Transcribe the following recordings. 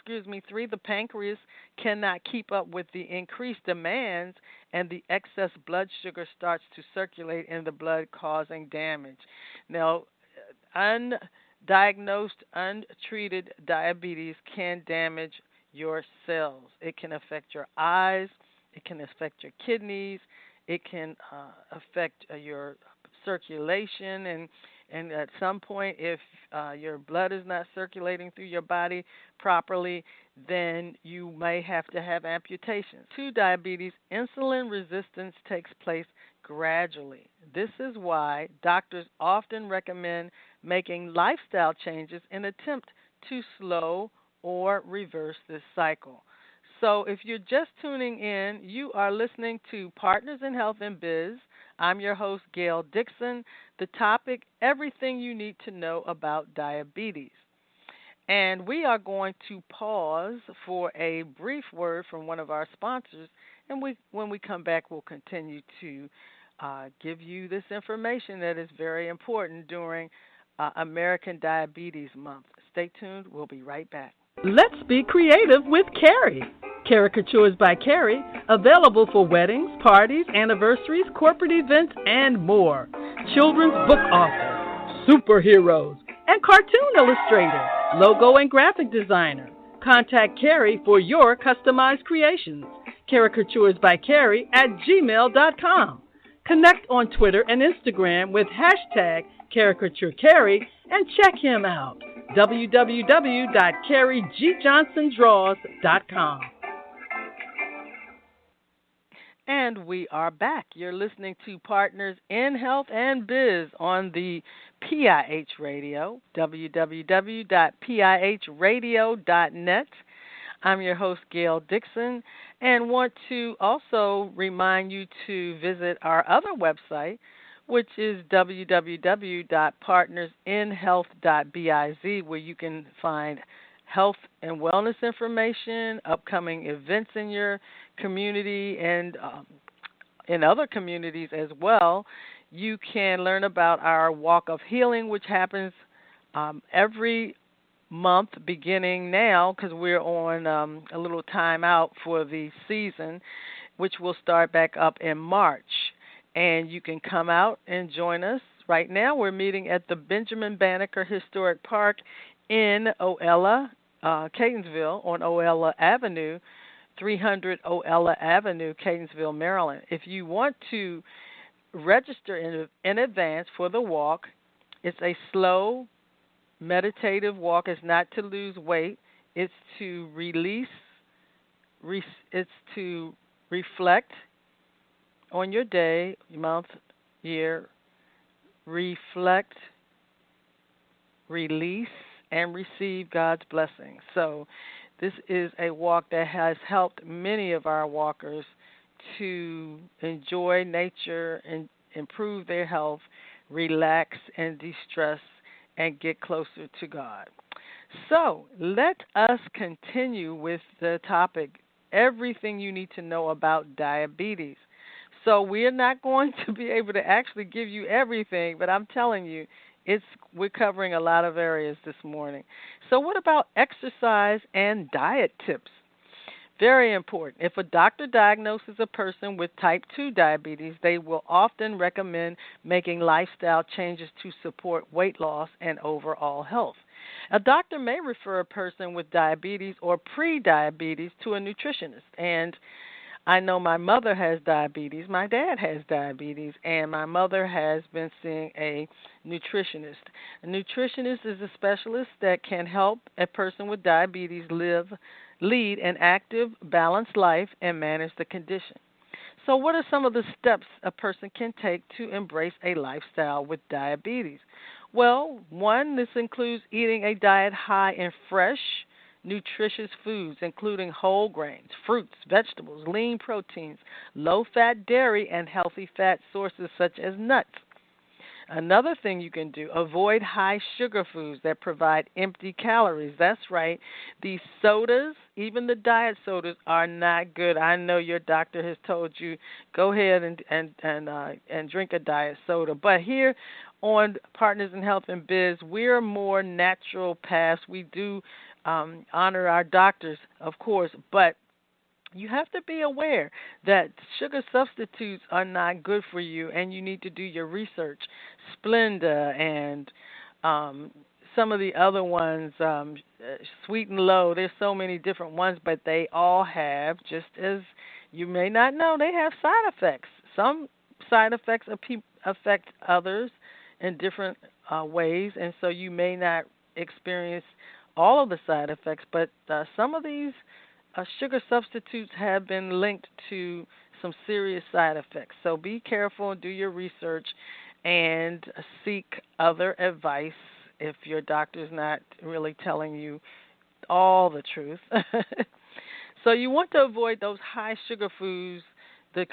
3, the pancreas cannot keep up with the increased demands, and the excess blood sugar starts to circulate in the blood, causing damage. Now, undiagnosed, untreated diabetes can damage your cells. It can affect your eyes, it can affect your kidneys, it can affect your circulation, and at some point, if your blood is not circulating through your body properly, then you may have to have amputations. To diabetes, insulin resistance takes place gradually. This is why doctors often recommend making lifestyle changes in an attempt to slow or reverse this cycle. So if you're just tuning in, you are listening to Partners in Health and Biz. I'm your host, Gail Dixon. The topic, everything you need to know about diabetes. And we are going to pause for a brief word from one of our sponsors, and when we come back, we'll continue to give you this information that is very important during American Diabetes Month. Stay tuned. We'll be right back. Let's be creative with Carrie. Caricatures by Carrie, available for weddings, parties, anniversaries, corporate events, and more. Children's book author, superheroes, and cartoon illustrator, logo and graphic designer. Contact Carrie for your customized creations. Caricatures by Carrie at gmail.com. Connect on Twitter and Instagram with hashtag CaricatureCarrie and check him out. www.carriegjohnsondraws.com. And we are back. You're listening to Partners in Health and Biz on the PIH Radio, www.pihradio.net. I'm your host, Gail Dixon, and want to also remind you to visit our other website, which is www.partnersinhealth.biz, where you can find health and wellness information, upcoming events in your community and in other communities as well. You can learn about our Walk of Healing, which happens every month beginning now, because we're on a little time out for the season, which will start back up in March. And you can come out and join us. Right now we're meeting at the Benjamin Banneker Historic Park in Oella, Catonsville, on Oella Avenue, 300 Oella Avenue, Catonsville, Maryland. If you want to register in advance for the walk, it's a slow, meditative walk. It's not to lose weight. It's to release. It's to reflect on your day, month, year. Reflect, release, and receive God's blessing. So this is a walk that has helped many of our walkers to enjoy nature and improve their health, relax and de-stress, and get closer to God. So let us continue with the topic, everything you need to know about diabetes. So we're not going to be able to actually give you everything, but I'm telling you, we're covering a lot of areas this morning. So what about exercise and diet tips? Very important. If a doctor diagnoses a person with type 2 diabetes, they will often recommend making lifestyle changes to support weight loss and overall health. A doctor may refer a person with diabetes or pre-diabetes to a nutritionist. And I know my mother has diabetes, my dad has diabetes, and my mother has been seeing a nutritionist. A nutritionist is a specialist that can help a person with diabetes lead an active, balanced life and manage the condition. So what are some of the steps a person can take to embrace a lifestyle with diabetes? Well, one, this includes eating a diet high in fresh, nutritious foods, including whole grains, fruits, vegetables, lean proteins, low-fat dairy, and healthy fat sources such as nuts. Another thing you can do, avoid high sugar foods that provide empty calories. That's right. These sodas, even the diet sodas, are not good. I know your doctor has told you go ahead and drink a diet soda. But here on Partners in Health and Biz, we're more natural paths. We do honor our doctors, of course, but you have to be aware that sugar substitutes are not good for you, and you need to do your research. Splenda and um, some of the other ones, Sweet and Low. There's so many different ones, but they all have, just as you may not know, they have side effects. Some side effects affect others in different ways, and so you may not experience all of the side effects, but some of these sugar substitutes have been linked to some serious side effects. So be careful, do your research, and seek other advice if your doctor's not really telling you all the truth. So you want to avoid those high sugar foods, the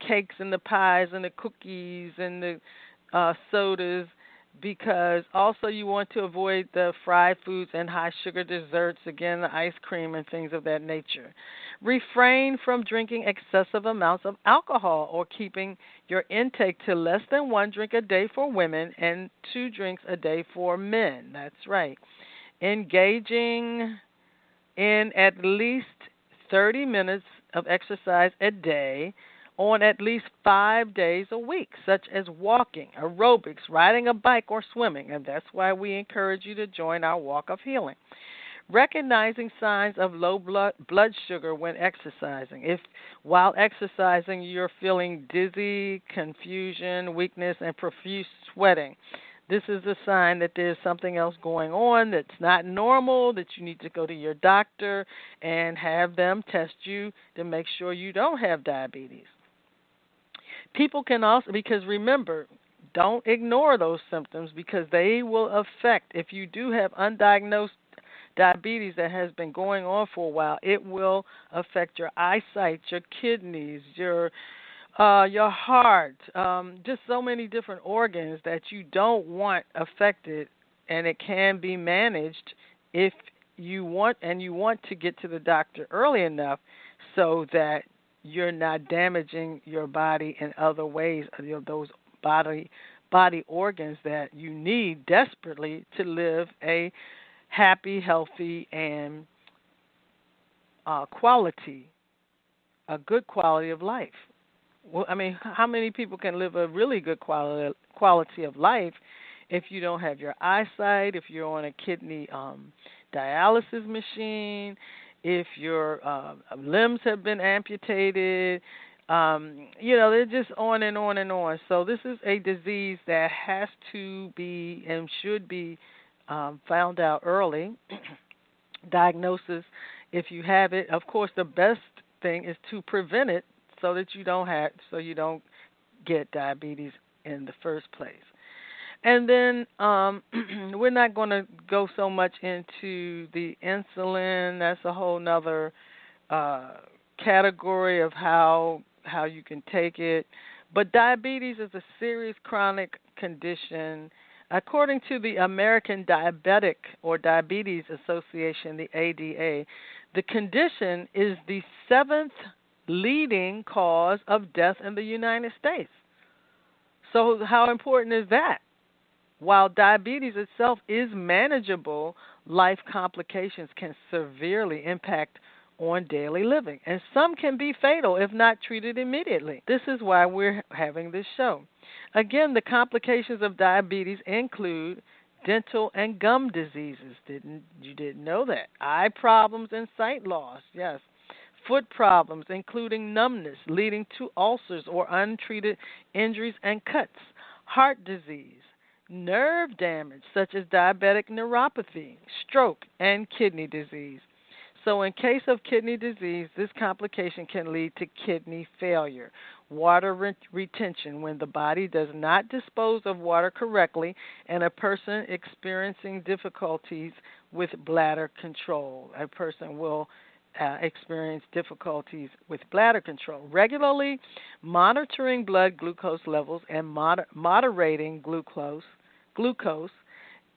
cakes and the pies and the cookies and the sodas, because also you want to avoid the fried foods and high sugar desserts, again, the ice cream and things of that nature. Refrain from drinking excessive amounts of alcohol or keeping your intake to less than 1 drink a day for women and 2 drinks a day for men. That's right. Engaging in at least 30 minutes of exercise a day on at least 5 days a week, such as walking, aerobics, riding a bike, or swimming. And that's why we encourage you to join our walk of healing. Recognizing signs of low blood sugar when exercising. If while exercising you're feeling dizzy, confusion, weakness, and profuse sweating, this is a sign that there's something else going on that's not normal, that you need to go to your doctor and have them test you to make sure you don't have diabetes. People can also, because remember, don't ignore those symptoms because they will affect, if you do have undiagnosed diabetes that has been going on for a while, it will affect your eyesight, your kidneys, your heart, just so many different organs that you don't want affected, and it can be managed if you want, and you want to get to the doctor early enough so that you're not damaging your body in other ways, those body organs that you need desperately to live a happy, healthy, and a good quality of life. Well, I mean, how many people can live a really good quality of life if you don't have your eyesight, if you're on a kidney dialysis machine, if your limbs have been amputated? They're just on and on and on. So this is a disease that has to be and should be found out early. Diagnosis, if you have it, of course, the best thing is to prevent it so that you don't get diabetes in the first place. And then we're not going to go so much into the insulin. That's a whole nother category of how you can take it. But diabetes is a serious chronic condition. According to the American Diabetic or Diabetes Association, the ADA, the condition is the 7th leading cause of death in the United States. So how important is that? While diabetes itself is manageable, life complications can severely impact on daily living, and some can be fatal if not treated immediately. This is why we're having this show. Again, the complications of diabetes include dental and gum diseases. You didn't know that. Eye problems and sight loss, yes. Foot problems, including numbness, leading to ulcers or untreated injuries and cuts. Heart disease. Nerve damage, such as diabetic neuropathy, stroke, and kidney disease. So in case of kidney disease, this complication can lead to kidney failure, water retention, when the body does not dispose of water correctly, and a person experiencing difficulties with bladder control. A person will experience difficulties with bladder control. Regularly monitoring blood glucose levels and moderating glucose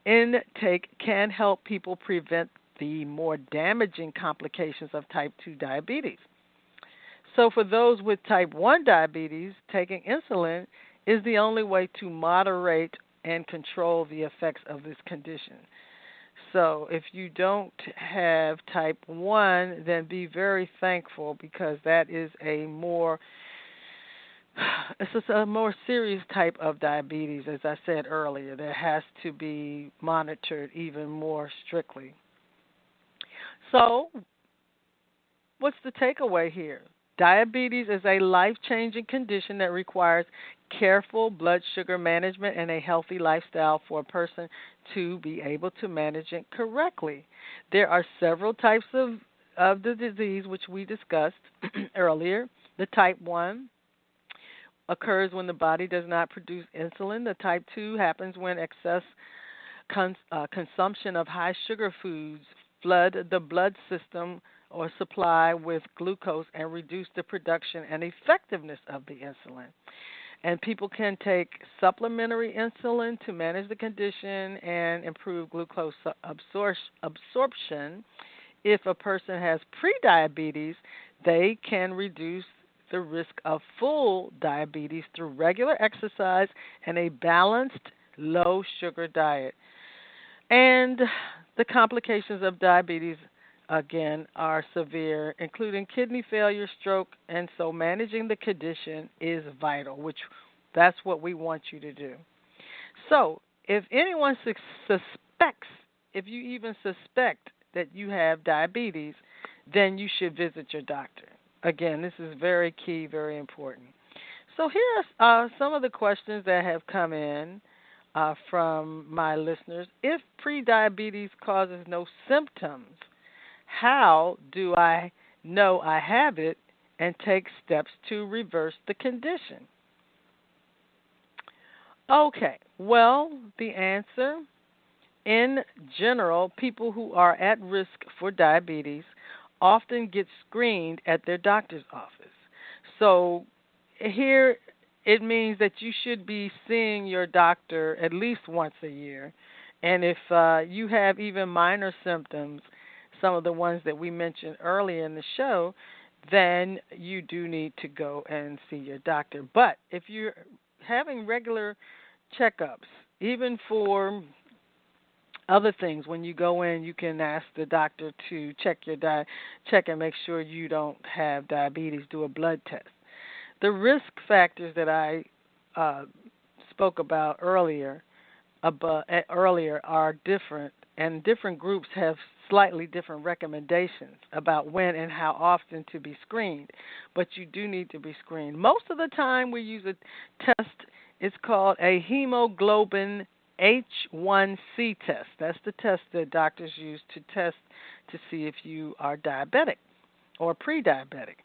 intake can help people prevent the more damaging complications of type 2 diabetes. So for those with type 1 diabetes, taking insulin is the only way to moderate and control the effects of this condition. So if you don't have type 1, then be very thankful, because that is it's just a more serious type of diabetes, as I said earlier, that has to be monitored even more strictly. So what's the takeaway here? Diabetes is a life-changing condition that requires careful blood sugar management and a healthy lifestyle for a person to be able to manage it correctly. There are several types of the disease, which we discussed earlier. The type 1 occurs when the body does not produce insulin. The type 2 happens when excess consumption of high sugar foods flood the blood system or supply with glucose and reduce the production and effectiveness of the insulin. And people can take supplementary insulin to manage the condition and improve glucose absorption. If a person has prediabetes, they can reduce the risk of full diabetes through regular exercise and a balanced low sugar diet. And the complications of diabetes, again, are severe, including kidney failure, stroke, and so managing the condition is vital, which that's what we want you to do. So if anyone suspects, if you even suspect that you have diabetes, then you should visit your doctor. Again, this is very key, very important. So here are some of the questions that have come in from my listeners. If prediabetes causes no symptoms, how do I know I have it and take steps to reverse the condition? Okay, well, the answer, in general, people who are at risk for diabetes often get screened at their doctor's office. So here it means that you should be seeing your doctor at least once a year. And if you have even minor symptoms, some of the ones that we mentioned earlier in the show, then you do need to go and see your doctor. But if you're having regular checkups, even for other things, when you go in, you can ask the doctor to check your check and make sure you don't have diabetes. Do a blood test. The risk factors that I spoke about earlier are different, and different groups have slightly different recommendations about when and how often to be screened. But you do need to be screened. Most of the time, we use a test. It's called a hemoglobin H1C test. That's the test that doctors use to test to see if you are diabetic or pre-diabetic.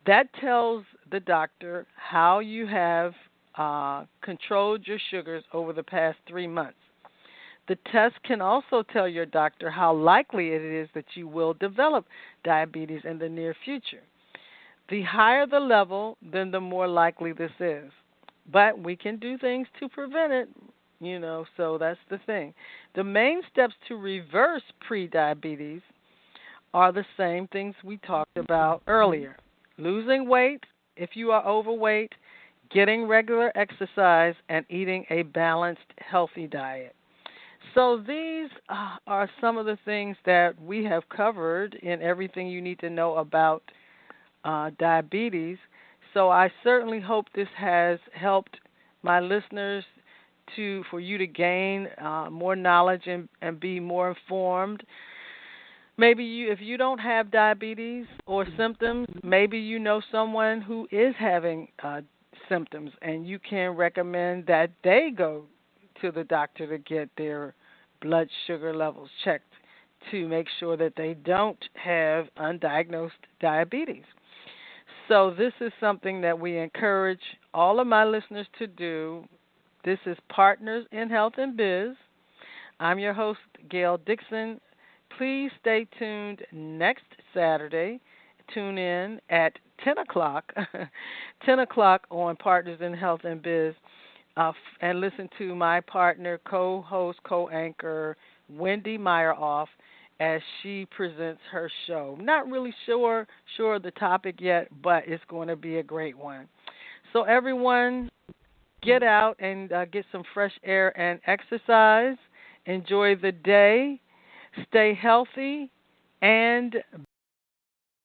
That tells the doctor how you have controlled your sugars over the past 3 months. The test can also tell your doctor how likely it is that you will develop diabetes in the near future. The higher the level, then the more likely this is. But we can do things to prevent it. So that's the thing. The main steps to reverse prediabetes are the same things we talked about earlier. Losing weight, if you are overweight, getting regular exercise, and eating a balanced, healthy diet. So these are some of the things that we have covered in everything you need to know about diabetes. So I certainly hope this has helped my listeners for you to gain more knowledge and be more informed. Maybe if you don't have diabetes or symptoms, maybe you know someone who is having symptoms, and you can recommend that they go to the doctor to get their blood sugar levels checked to make sure that they don't have undiagnosed diabetes. So this is something that we encourage all of my listeners to do. This is Partners in Health and Biz. I'm your host, Gail Dixon. Please stay tuned next Saturday. Tune in at 10 o'clock, 10 o'clock on Partners in Health and Biz, and listen to my partner, co-host, co-anchor, Wendy Meyerhoff, as she presents her show. Not really sure of the topic yet, but it's going to be a great one. So everyone, get out and get some fresh air and exercise. Enjoy the day. Stay healthy and